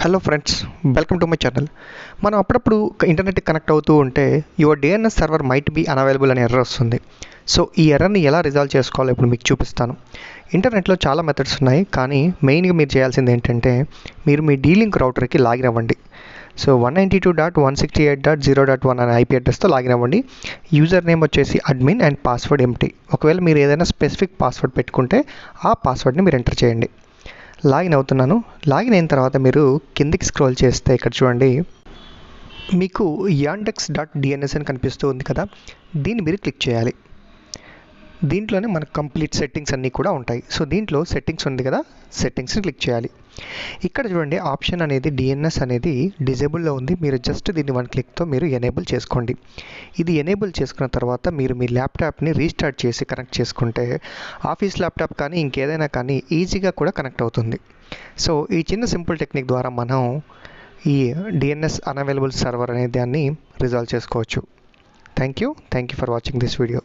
Hello friends, welcome to my channel. మనం అప్పుడప్పుడు ఇంటర్నెట్కి కనెక్ట్ అవుతూ ఉంటే your DNS server might be unavailable అనే ఎర్రర్ వస్తుంది. సో ఈ ఎర్రర్ని ఎలా రిజాల్వ్ చేసుకోవాలో ఇప్పుడు మీకు చూపిస్తాను. ఇంటర్నెట్లో చాలా మెథడ్స్ ఉన్నాయి, కానీ మెయిన్గా మీరు చేయాల్సింది ఏంటంటే మీరు మీ డీలింక్ రౌటర్కి లాగిన్ అవ్వండి. సో 192.168.0.1 అనే ఐపీ అడ్రస్తో లాగిన్ అవ్వండి. యూజర్ నేమ్ వచ్చేసి అడ్మిన్ అండ్ పాస్వర్డ్ ఎంటీ. ఒకవేళ మీరు ఏదైనా స్పెసిఫిక్ పాస్వర్డ్ పెట్టుకుంటే ఆ పాస్వర్డ్ని మీరు ఎంటర్ చేయండి. లాగిన్ అవుతున్నాను. లాగిన్ అయిన తర్వాత మీరు కిందికి స్క్రోల్ చేస్తే ఇక్కడ చూడండి, మీకు yandex.dns అని కనిపిస్తూ ఉంది కదా, దీన్ని మీరు క్లిక్ చేయాలి. దీంట్లోనే మనకు కంప్లీట్ సెట్టింగ్స్ అన్నీ కూడా ఉంటాయి. సో దీంట్లో సెట్టింగ్స్ ఉంది కదా, సెట్టింగ్స్ని క్లిక్ చేయాలి. ఇక్కడ చూడండి, ఆప్షన్ అనేది డిఎన్ఎస్ అనేది డిజేబుల్లో ఉంది. మీరు జస్ట్ దీన్ని వన్ క్లిక్తో మీరు ఎనేబుల్ చేసుకోండి. ఇది ఎనేబుల్ చేసుకున్న తర్వాత మీరు మీ ల్యాప్టాప్ని రీస్టార్ట్ చేసి కనెక్ట్ చేసుకుంటే ఆఫీస్ ల్యాప్టాప్ కానీ ఇంకేదైనా కానీ ఈజీగా కూడా కనెక్ట్ అవుతుంది. సో ఈ చిన్న సింపుల్ టెక్నిక్ ద్వారా మనం ఈ డిఎన్ఎస్ అన్అవైలబుల్ సర్వర్ అనే దాన్ని రిజాల్వ్ చేసుకోవచ్చు. Thank you for watching this video.